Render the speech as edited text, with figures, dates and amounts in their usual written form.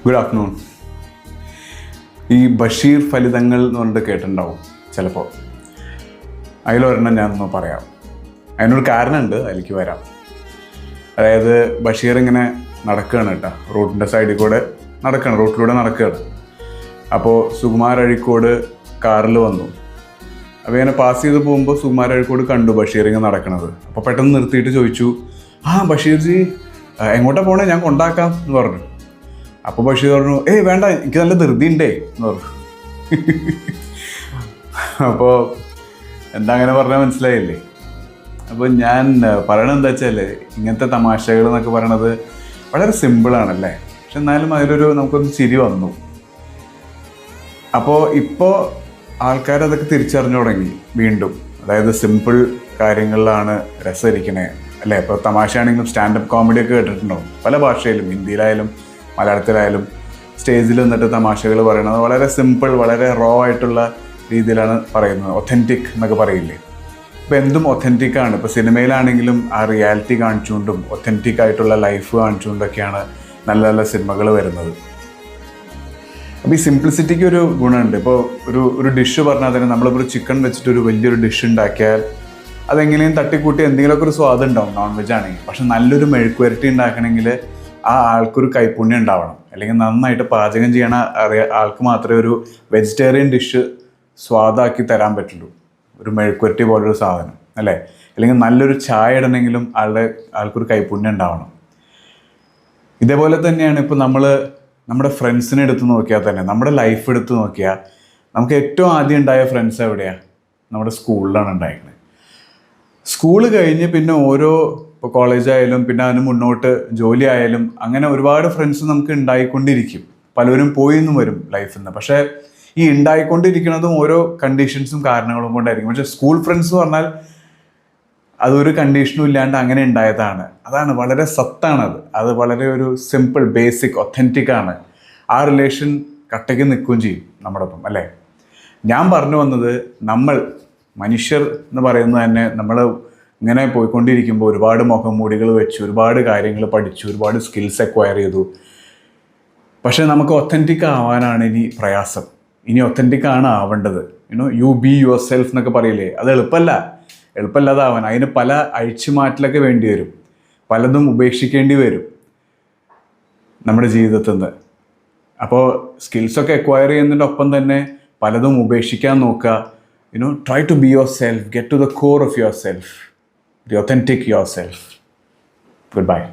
Good afternoon. ഈ ബഷീർ ഫലിതങ്ങൾ എന്ന് പറഞ്ഞിട്ട് കേട്ടിട്ടുണ്ടാവും ചിലപ്പോൾ. അതിലൊരെണ്ണം ഞാനൊന്ന് പറയാം. അതിനൊരു കാരണമുണ്ട്, അതിലേക്ക് വരാം. അതായത് ബഷീർ ഇങ്ങനെ നടക്കുകയാണ് കേട്ടോ, റോഡിൻ്റെ സൈഡിൽ കൂടെ നടക്കുകയാണ്, റോട്ടിലൂടെ നടക്കുകയാണ്. അപ്പോൾ സുകുമാർ അഴീക്കോട് കാറിൽ വന്നു. അപ്പോൾ ഇങ്ങനെ പാസ് ചെയ്ത് പോകുമ്പോൾ സുകുമാർ അഴീക്കോട് കണ്ടു ബഷീർ ഇങ്ങനെ നടക്കണത്. അപ്പോൾ പെട്ടെന്ന് നിർത്തിയിട്ട് ചോദിച്ചു, ബഷീർജി എങ്ങോട്ടാണ് പോണേ, ഞാൻ കൊണ്ടാക്കാം എന്ന് പറഞ്ഞു. അപ്പോൾ ബഷീർ പറഞ്ഞു, വേണ്ട, എനിക്ക് നല്ല ധൃതി ഉണ്ടേ എന്ന് പറഞ്ഞു. അപ്പോൾ എന്താ അങ്ങനെ പറഞ്ഞാൽ മനസ്സിലായില്ലേ? അപ്പോൾ ഞാൻ പറയണത് എന്താ വെച്ചാൽ, ഇങ്ങനത്തെ തമാശകൾ എന്നൊക്കെ പറയണത് വളരെ സിമ്പിളാണല്ലേ, പക്ഷെ എന്നാലും അതിലൊരു നമുക്കൊന്ന് ചിരി വന്നു. അപ്പോൾ ഇപ്പോൾ ആൾക്കാരതൊക്കെ തിരിച്ചറിഞ്ഞു തുടങ്ങി വീണ്ടും. അതായത് സിമ്പിൾ കാര്യങ്ങളിലാണ് രസമിരിക്കണേ അല്ലേ. ഇപ്പോൾ തമാശയാണെങ്കിലും സ്റ്റാൻഡപ്പ് കോമഡിയൊക്കെ കേട്ടിട്ടുണ്ടാവും പല ഭാഷയിലും, ഹിന്ദിയിലായാലും മലയാളത്തിലായാലും. സ്റ്റേജിൽ നിന്നിട്ട് തമാശകൾ പറയണത് വളരെ സിമ്പിൾ, വളരെ റോ ആയിട്ടുള്ള രീതിയിലാണ് പറയുന്നത്. ഒത്തൻറ്റിക് എന്നൊക്കെ പറയില്ലേ. ഇപ്പോൾ എന്തും ഒത്തൻറ്റിക്കാണ്. ഇപ്പോൾ സിനിമയിലാണെങ്കിലും ആ റിയാലിറ്റി കാണിച്ചുകൊണ്ടും ഒത്തൻറ്റിക് ആയിട്ടുള്ള ലൈഫ് കാണിച്ചുകൊണ്ടൊക്കെയാണ് നല്ല നല്ല സിനിമകൾ വരുന്നത്. അപ്പോൾ ഈ സിംപ്ലിസിറ്റിക്ക് ഒരു ഗുണമുണ്ട്. ഇപ്പോൾ ഒരു ഡിഷ് പറഞ്ഞാൽ തന്നെ നമ്മളിപ്പോൾ ഒരു ചിക്കൻ വെച്ചിട്ട് ഒരു വലിയൊരു ഡിഷ് ഉണ്ടാക്കിയാൽ അതെങ്ങനെയും തട്ടിക്കൂട്ടി എന്തെങ്കിലുമൊക്കെ ഒരു സ്വാദം ഉണ്ടാവും നോൺ വെജ് ആണെങ്കിൽ. പക്ഷെ നല്ലൊരു മെഴുക്കുവരട്ടി ഉണ്ടാക്കണമെങ്കിൽ ആ ആൾക്കൊരു കൈപ്പുണ്യം ഉണ്ടാവണം. അല്ലെങ്കിൽ നന്നായിട്ട് പാചകം ചെയ്യണ ആൾക്ക് മാത്രമേ ഒരു വെജിറ്റേറിയൻ ഡിഷ് സ്വാദാക്കി തരാൻ പറ്റുള്ളൂ. ഒരു മെഴുക്കുവരട്ടി പോലൊരു സാധനം അല്ലേ. അല്ലെങ്കിൽ നല്ലൊരു ചായ ഇടണമെങ്കിലും ആൾക്കൊരു കൈപ്പുണ്യം ഉണ്ടാവണം. ഇതേപോലെ തന്നെയാണ് ഇപ്പോൾ നമ്മുടെ ഫ്രണ്ട്സിനെ എടുത്ത് നോക്കിയാൽ തന്നെ, നമ്മുടെ ലൈഫ് എടുത്ത് നോക്കിയാൽ നമുക്ക് ഏറ്റവും ആദ്യം ഉണ്ടായ ഫ്രണ്ട്സ് എവിടെയാണ്? നമ്മുടെ സ്കൂളിലാണ് ഉണ്ടായിരുന്നത്. സ്കൂള് കഴിഞ്ഞ് പിന്നെ ഇപ്പോൾ കോളേജായാലും പിന്നെ അതിന് മുന്നോട്ട് ജോലി ആയാലും അങ്ങനെ ഒരുപാട് ഫ്രണ്ട്സ് നമുക്ക് ഉണ്ടായിക്കൊണ്ടിരിക്കും. പലരും പോയിന്നും വരും ലൈഫിൽ നിന്ന്. പക്ഷേ ഈ ഉണ്ടായിക്കൊണ്ടിരിക്കുന്നതും ഓരോ കണ്ടീഷൻസും കാരണങ്ങളും കൊണ്ടായിരിക്കും. പക്ഷേ സ്കൂൾ ഫ്രണ്ട്സ് പറഞ്ഞാൽ അതൊരു കണ്ടീഷനും ഇല്ലാണ്ട് അങ്ങനെ ഉണ്ടായതാണ്. അതാണ് വളരെ സത്താണത്. അത് വളരെ ഒരു സിമ്പിൾ, ബേസിക്, ഒത്തൻറ്റിക് ആണ്. ആ റിലേഷൻ കട്ടയ്ക്ക് നിൽക്കുകയും ചെയ്യും നമ്മുടെ ഒപ്പം അല്ലേ. ഞാൻ പറഞ്ഞു വന്നത്, നമ്മൾ മനുഷ്യർ എന്ന് പറയുന്നത് തന്നെ നമ്മൾ ഇങ്ങനെ പോയിക്കൊണ്ടിരിക്കുമ്പോൾ ഒരുപാട് മുഖംമൂടികൾ വെച്ച് ഒരുപാട് കാര്യങ്ങൾ പഠിച്ചു, ഒരുപാട് സ്കിൽസ് അക്വയർ ചെയ്തു. പക്ഷേ നമുക്ക് ഒത്തൻറ്റിക് ആവാനാണ് ഇനി പ്രയാസം. ഇനി ഒത്തൻറ്റിക് ആണ് ആവേണ്ടത്. യു ബി യുവർ സെൽഫ് എന്നൊക്കെ പറയില്ലേ. അത് എളുപ്പമല്ലാതാവാൻ അതിന് പല അഴിച്ചുമാറ്റലൊക്കെ വേണ്ടി വരും. പലതും ഉപേക്ഷിക്കേണ്ടി വരും നമ്മുടെ ജീവിതത്തിൽ നിന്ന്. അപ്പോൾ സ്കിൽസൊക്കെ അക്വയർ ചെയ്യുന്നതിൻ്റെ ഒപ്പം തന്നെ പലതും ഉപേക്ഷിക്കാൻ നോക്കുക. Try to be yourself, get to the core of yourself, the authentic yourself. Goodbye.